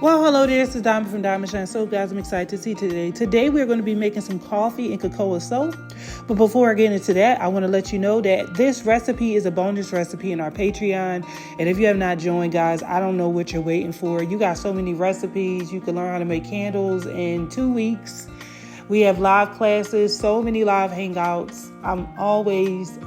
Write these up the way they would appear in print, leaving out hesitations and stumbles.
Well, hello there, this is Diamond from Diamond Shine Soap. Guys, I'm excited to see today. Today, we're going to be making some coffee and cocoa soap. But before I get into that, I want to let you know that this recipe is a bonus recipe in our Patreon. And if you have not joined, guys, I don't know what you're waiting for. You got so many recipes. You can learn how to make candles in 2 weeks. We have live classes, so many live hangouts. I'm always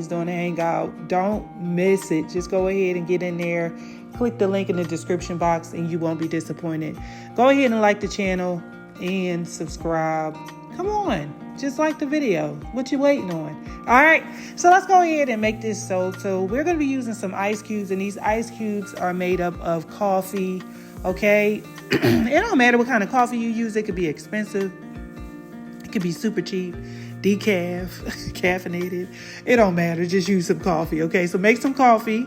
doing a hangout. Don't miss it. Just go ahead and get in there. Click the link in the description box and you won't be disappointed. Go ahead and like the channel and subscribe. Come on, just like the video. What you waiting on? All right, so let's go ahead and make this soap. So we're going to be using some ice cubes, and these ice cubes are made up of coffee, okay? It don't matter what kind of coffee you use. It could be expensive. It could be super cheap, decaf, caffeinated. It don't matter. Just use some coffee, okay? So make some coffee.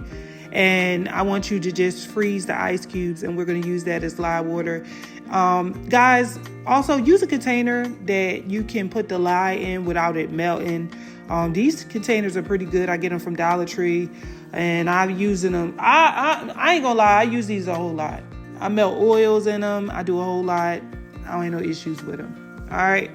And I want you to just freeze the ice cubes, and we're going to use that as lye water. Guys, also use a container that you can put the lye in without it melting. These containers are pretty good. I get them from Dollar Tree, and I'm using them. I ain't gonna lie, I use these a whole lot. I melt oils in them. I do a whole lot. I don't have no issues with them. All right.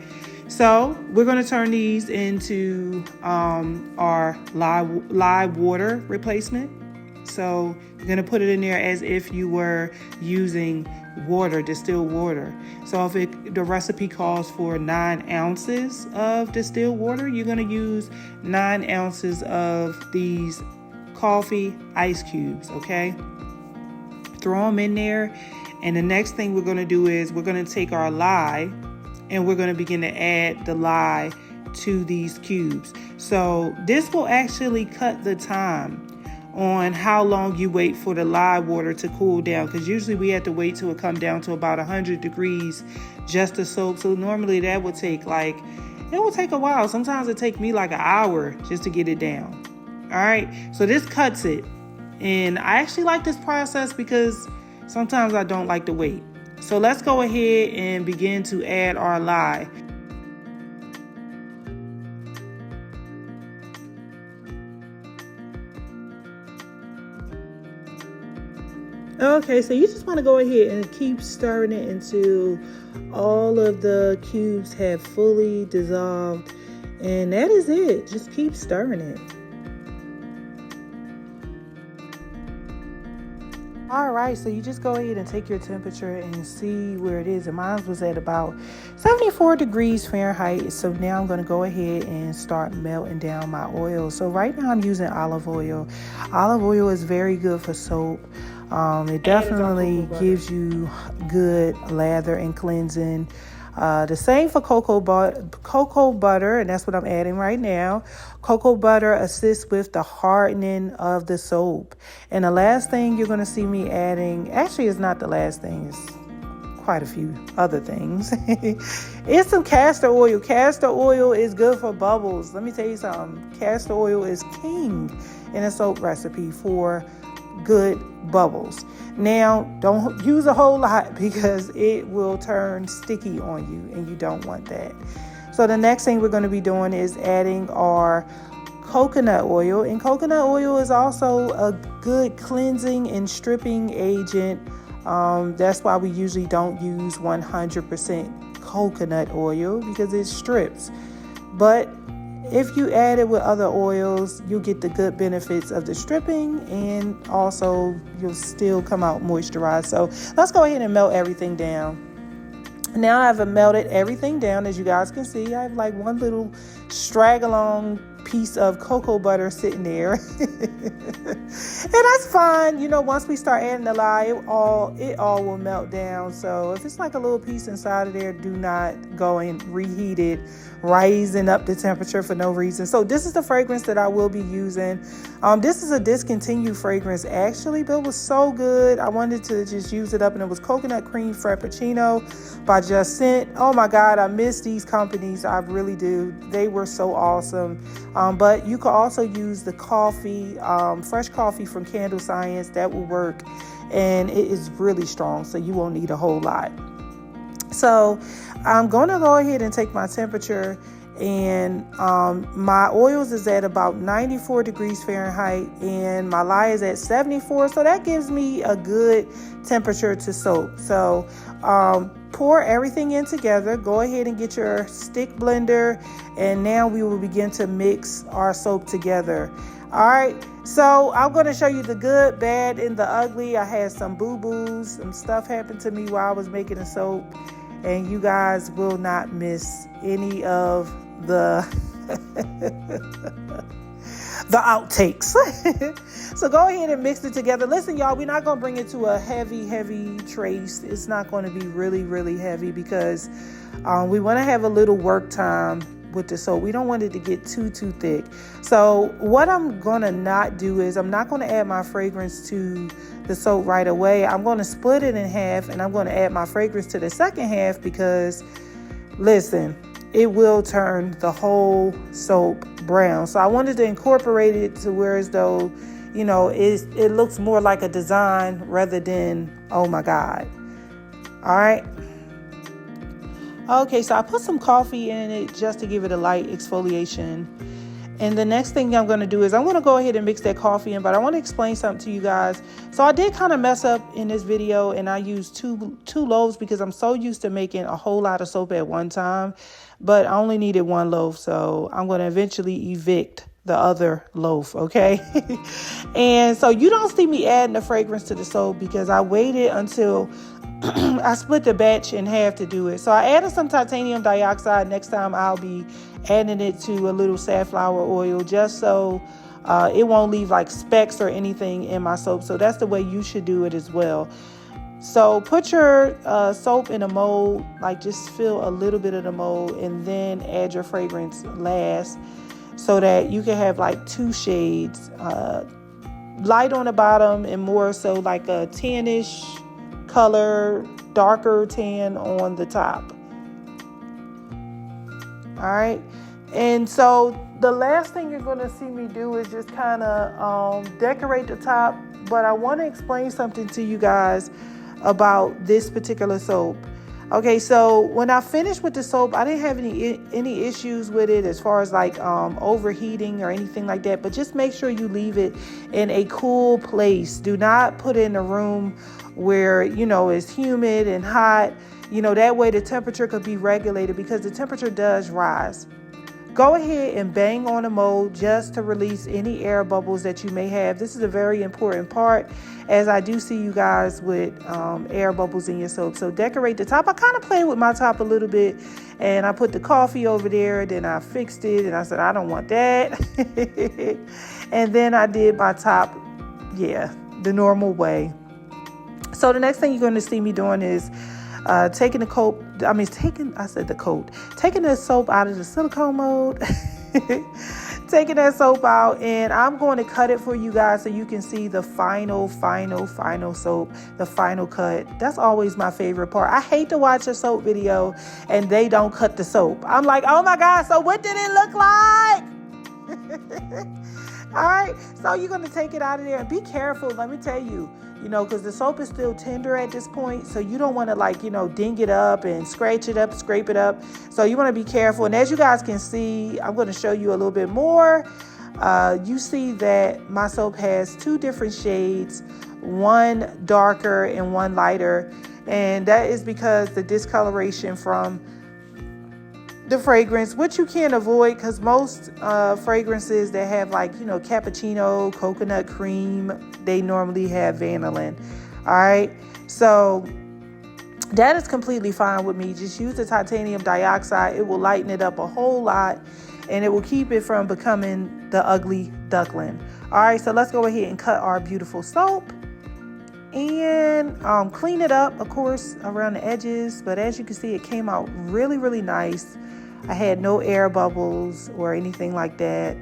So we're going to turn these into our lye water replacement. So you're going to put it in there as if you were using water, distilled water. So if the recipe calls for 9 ounces of distilled water, you're going to use 9 ounces of these coffee ice cubes, okay? Throw them in there. And the next thing we're going to do is we're going to take our lye and we're going to begin to add the lye to these cubes. So this will actually cut the time on how long you wait for the lye water to cool down, because usually we have to wait till it come down to about 100 degrees just to soak. So normally that would take a while. Sometimes it takes me like an hour just to get it down. All right, so this cuts it. And I actually like this process because sometimes I don't like to wait. So let's go ahead and begin to add our lye. Okay, so you just want to go ahead and keep stirring it until all of the cubes have fully dissolved. And that is it. Just keep stirring it. All right, so you just go ahead and take your temperature and see where it is. And mine was at about 74 degrees Fahrenheit. So now I'm going to go ahead and start melting down my oil. So right now I'm using olive oil. Olive oil is very good for soap. It definitely gives you good lather and cleansing. The same for cocoa butter, and that's what I'm adding right now. Cocoa butter assists with the hardening of the soap. And the last thing you're going to see me adding, actually it's not the last thing, it's quite a few other things. It's some castor oil. Castor oil is good for bubbles. Let me tell you something. Castor oil is king in a soap recipe for good bubbles. Now, don't use a whole lot because it will turn sticky on you, and you don't want that. So the next thing we're going to be doing is adding our coconut oil. And coconut oil is also a good cleansing and stripping agent. That's why we usually don't use 100% coconut oil, because it strips. But if you add it with other oils, you'll get the good benefits of the stripping, and also you'll still come out moisturized. So let's go ahead and melt everything down. Now I've melted everything down. As you guys can see, I have like one little straggle-along piece of cocoa butter sitting there. And that's fine. You know, once we start adding the lye, it all will melt down. So if it's like a little piece inside of there, do not go and reheat it, rising up the temperature for no reason. So this is the fragrance that I will be using. This is a discontinued fragrance actually, but it was so good. I wanted to just use it up, and it was Coconut Cream Frappuccino by Just Scent. Oh my God, I miss these companies. I really do. They were so awesome. But you could also use the coffee, fresh coffee from Candle Science. That will work, and it is really strong, so you won't need a whole lot. So I'm going to go ahead and take my temperature And my oils is at about 94 degrees Fahrenheit, and my lye is at 74. So that gives me a good temperature to soap. So pour everything in together. Go ahead and get your stick blender, and now we will begin to mix our soap together. All right, so I'm going to show you the good, bad, and the ugly. I had some boo-boos. Some stuff happened to me while I was making the soap, and you guys will not miss any of the the outtakes. So go ahead and mix it together. Listen, y'all, we're not going to bring it to a heavy trace. It's not going to be really heavy because we want to have a little work time with the soap. We don't want it to get too thick. So what I'm going to not do is I'm not going to add my fragrance to the soap right away. I'm going to split it in half, and I'm going to add my fragrance to the second half because, listen, it will turn the whole soap brown. So I wanted to incorporate it to where as though, you know, it looks more like a design rather than, oh my God. All right. Okay, so I put some coffee in it just to give it a light exfoliation. And the next thing I'm going to do is I'm going to go ahead and mix that coffee in, but I want to explain something to you guys. So I did kind of mess up in this video, and I used two loaves because I'm so used to making a whole lot of soap at one time, but I only needed one loaf. So I'm going to eventually evict the other loaf. Okay. And so you don't see me adding the fragrance to the soap because I waited until I split the batch in half to do it. So I added some titanium dioxide. Next time I'll be adding it to a little safflower oil just so it won't leave like specks or anything in my soap. So that's the way you should do it as well. So put your soap in a mold, like just fill a little bit of the mold, and then add your fragrance last so that you can have like two shades, light on the bottom and more so like a tannish color, darker tan on the top. All right. And so the last thing you're going to see me do is just kind of decorate the top. But I want to explain something to you guys about this particular soap. Okay, so when I finished with the soap, I didn't have any issues with it as far as like overheating or anything like that. But just make sure you leave it in a cool place. Do not put it in a room where, you know, it's humid and hot. You know, that way the temperature could be regulated because the temperature does rise. Go ahead and bang on the mold just to release any air bubbles that you may have. This is a very important part, as I do see you guys with air bubbles in your soap. So decorate the top. I kind of played with my top a little bit, and I put the coffee over there. Then I fixed it, and I said, I don't want that. And then I did my top, the normal way. So the next thing you're going to see me doing is taking the soap out of the silicone mold, taking that soap out, and I'm going to cut it for you guys so you can see the final soap, the final cut. That's always my favorite part. I hate to watch a soap video and they don't cut the soap. I'm like, oh my God, so what did it look like? All right, so you're going to take it out of there and be careful. Let me tell you, because the soap is still tender at this point. So you don't want to ding it up and scratch it up, scrape it up. So you want to be careful. And as you guys can see, I'm going to show you a little bit more. You see that my soap has two different shades, one darker and one lighter. And that is because the discoloration from the fragrance, which you can't avoid because most fragrances that have cappuccino, coconut cream, they normally have vanillin. All right, so that is completely fine with me. Just use the titanium dioxide. It will lighten it up a whole lot, and it will keep it from becoming the ugly duckling. All right, so let's go ahead and cut our beautiful soap and clean it up, of course, around the edges. But as you can see, it came out really nice. I had no air bubbles or anything like that.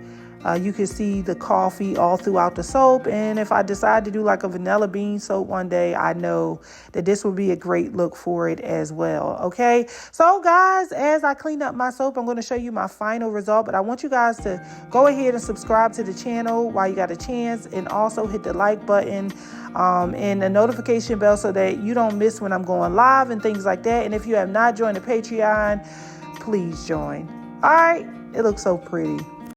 You can see the coffee all throughout the soap. And if I decide to do like a vanilla bean soap one day, I know that this will be a great look for it as well. Okay. So guys, as I clean up my soap, I'm going to show you my final result. But I want you guys to go ahead and subscribe to the channel while you got a chance. And also hit the like button and the notification bell so that you don't miss when I'm going live and things like that. And if you have not joined the Patreon, please join. All right, it looks so pretty.